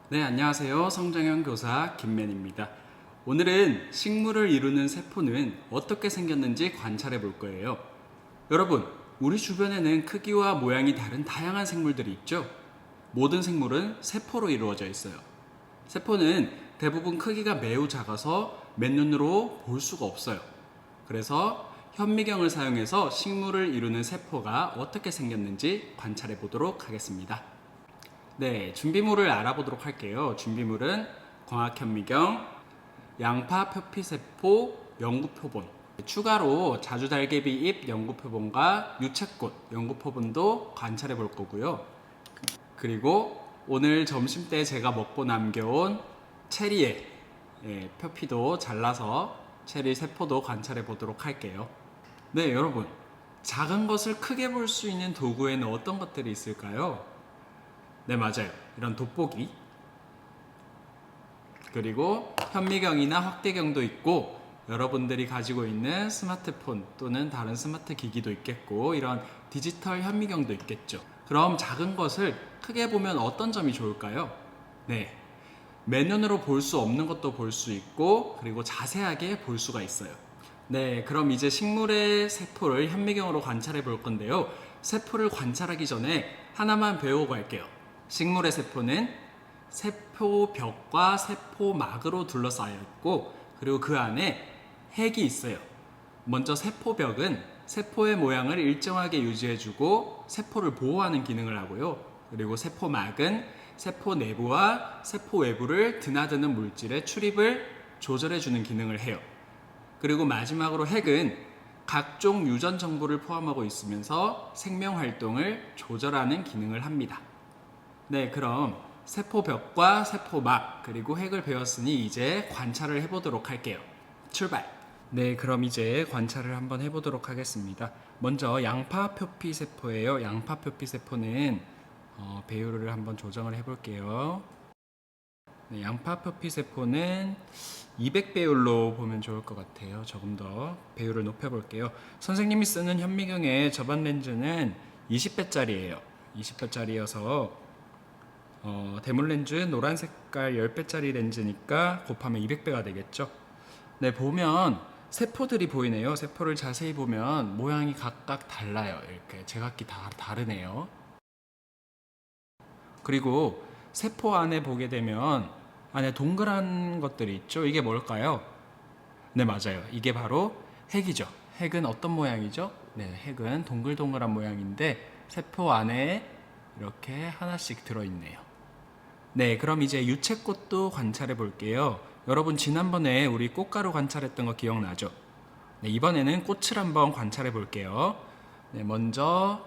네, 안녕하세요. 성정현 교사 김맨입니다. 오늘은 식물을 이루는 세포는 어떻게 생겼는지 관찰해 볼 거예요. 여러분, 우리 주변에는 크기와 모양이 다른 다양한 생물들이 있죠? 모든 생물은 세포로 이루어져 있어요. 세포는 대부분 크기가 매우 작아서 맨눈으로 볼 수가 없어요. 그래서 현미경을 사용해서 식물을 이루는 세포가 어떻게 생겼는지 관찰해 보도록 하겠습니다. 네, 준비물을 알아보도록 할게요. 준비물은 광학현미경, 양파 표피세포, 연구표본, 추가로 자주달개비잎 연구표본과 유채꽃 연구표본도 관찰해 볼 거고요. 그리고 오늘 점심 때 제가 먹고 남겨온 체리의 표피도 잘라서 체리 세포도 관찰해 보도록 할게요. 네, 여러분. 작은 것을 크게 볼 수 있는 도구에는 어떤 것들이 있을까요? 네, 맞아요. 이런 돋보기. 그리고 현미경이나 확대경도 있고, 여러분들이 가지고 있는 스마트폰 또는 다른 스마트 기기도 있겠고, 이런 디지털 현미경도 있겠죠. 그럼 작은 것을 크게 보면 어떤 점이 좋을까요? 네. 맨눈으로 볼 수 없는 것도 볼 수 있고, 그리고 자세하게 볼 수가 있어요. 네, 그럼 이제 식물의 세포를 현미경으로 관찰해 볼 건데요. 세포를 관찰하기 전에 하나만 배우고 갈게요. 식물의 세포는 세포벽과 세포막으로 둘러싸여 있고, 그리고 그 안에 핵이 있어요. 먼저 세포벽은 세포의 모양을 일정하게 유지해주고 세포를 보호하는 기능을 하고요. 그리고 세포막은 세포 내부와 세포 외부를 드나드는 물질의 출입을 조절해주는 기능을 해요. 그리고 마지막으로 핵은 각종 유전 정보를 포함하고 있으면서 생명 활동을 조절하는 기능을 합니다. 네, 그럼 세포벽과 세포막 그리고 핵을 배웠으니 이제 관찰을 해보도록 할게요. 출발! 네, 그럼 이제 관찰을 한번 해보도록 하겠습니다. 먼저 양파 표피세포예요. 양파 표피세포는 배율을 한번 조정을 해볼게요. 네, 양파 표피세포는 200배율로 보면 좋을 것 같아요. 조금 더 배율을 높여볼게요. 선생님이 쓰는 현미경의 저반 렌즈는 20배짜리예요. 20배짜리여서 대물 렌즈 노란 색깔 10배짜리 렌즈니까 곱하면 200배가 되겠죠. 네, 보면 세포들이 보이네요. 세포를 자세히 보면 모양이 각각 달라요. 이렇게 제각기 다 다르네요. 그리고 세포 안에 보게 되면 안에 동그란 것들이 있죠. 이게 뭘까요? 네, 맞아요. 이게 바로 핵이죠. 핵은 어떤 모양이죠? 네, 핵은 동글동글한 모양인데 세포 안에 이렇게 하나씩 들어있네요. 네, 그럼 이제 유채꽃도 관찰해 볼게요. 여러분 지난번에 우리 꽃가루 관찰했던 거 기억나죠? 네, 이번에는 꽃을 한번 관찰해 볼게요. 네, 먼저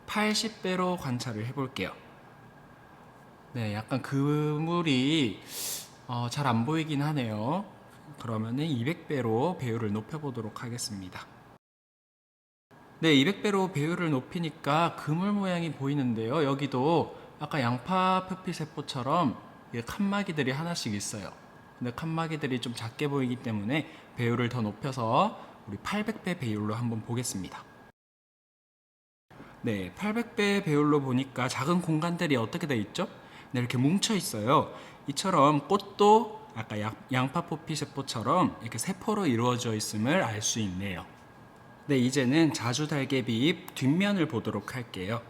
80배로 관찰을 해 볼게요. 네, 약간 그물이 잘 안 보이긴 하네요. 그러면은 200배로 배율을 높여 보도록 하겠습니다. 네, 200배로 배율을 높이니까 그물 모양이 보이는데요. 여기도 아까 양파 표피세포처럼 칸막이들이 하나씩 있어요. 근데 칸막이들이 좀 작게 보이기 때문에 배율을 더 높여서 우리 800배 배율로 한번 보겠습니다. 네, 800배 배율로 보니까 작은 공간들이 어떻게 되어 있죠? 네, 이렇게 뭉쳐 있어요. 이처럼 꽃도 아까 양파 표피세포처럼 이렇게 세포로 이루어져 있음을 알 수 있네요. 네, 이제는 자주달개비 잎 뒷면을 보도록 할게요.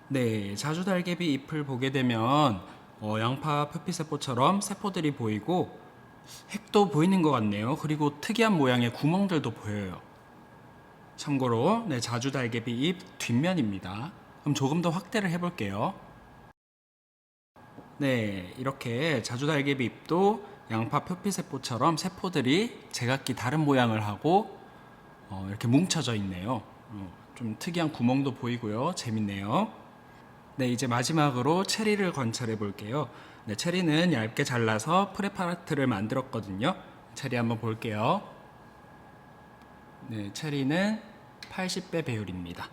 네, 자주달개비 잎을 보게 되면 양파 표피세포처럼 세포들이 보이고 핵도 보이는 것 같네요. 그리고 특이한 모양의 구멍들도 보여요. 참고로 네, 자주달개비 잎 뒷면입니다. 그럼 조금 더 확대를 해볼게요. 네, 이렇게 자주달개비 잎도 양파 표피세포처럼 세포들이 제각기 다른 모양을 하고 이렇게 뭉쳐져 있네요. 좀 특이한 구멍도 보이고요. 재밌네요. 네, 이제 마지막으로 체리를 관찰해 볼게요. 네, 체리는 얇게 잘라서 프레파라트를 만들었거든요. 체리 한번 볼게요. 네, 체리는 80배 배율입니다.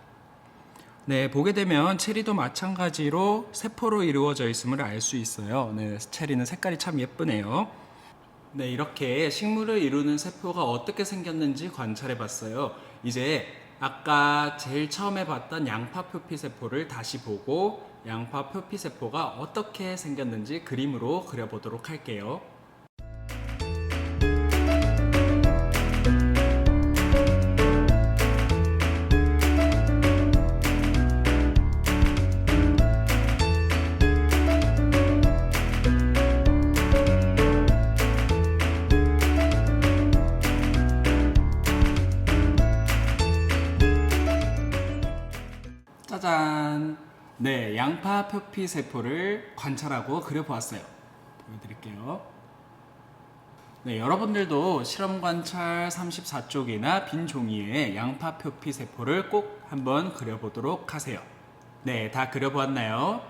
네, 보게 되면 체리도 마찬가지로 세포로 이루어져 있음을 알 수 있어요. 네, 체리는 색깔이 참 예쁘네요. 네, 이렇게 식물을 이루는 세포가 어떻게 생겼는지 관찰해 봤어요. 이제 아까 제일 처음에 봤던 양파 표피 세포를 다시 보고 양파 표피세포가 어떻게 생겼는지 그림으로 그려보도록 할게요. 짜잔! 네, 양파 표피 세포를 관찰하고 그려보았어요. 보여드릴게요. 네, 여러분들도 실험 관찰 34쪽이나 빈 종이에 양파 표피 세포를 꼭 한번 그려보도록 하세요. 네, 다 그려보았나요?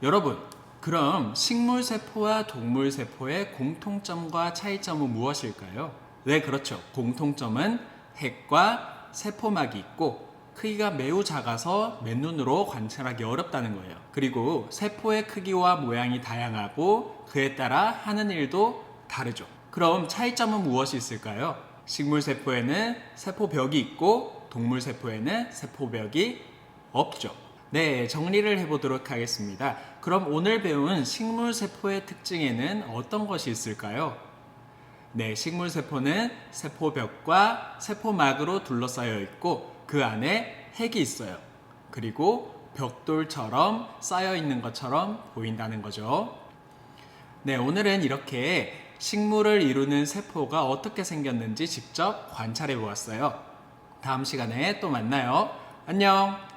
여러분, 그럼 식물 세포와 동물 세포의 공통점과 차이점은 무엇일까요? 네, 그렇죠. 공통점은 핵과 세포막이 있고 크기가 매우 작아서 맨눈으로 관찰하기 어렵다는 거예요. 그리고 세포의 크기와 모양이 다양하고 그에 따라 하는 일도 다르죠. 그럼 차이점은 무엇이 있을까요? 식물 세포에는 세포벽이 있고 동물 세포에는 세포벽이 없죠. 네, 정리를 해보도록 하겠습니다. 그럼 오늘 배운 식물 세포의 특징에는 어떤 것이 있을까요? 네, 식물 세포는 세포벽과 세포막으로 둘러싸여 있고 그 안에 핵이 있어요. 그리고 벽돌처럼 쌓여 있는 것처럼 보인다는 거죠. 네, 오늘은 이렇게 식물을 이루는 세포가 어떻게 생겼는지 직접 관찰해 보았어요. 다음 시간에 또 만나요. 안녕!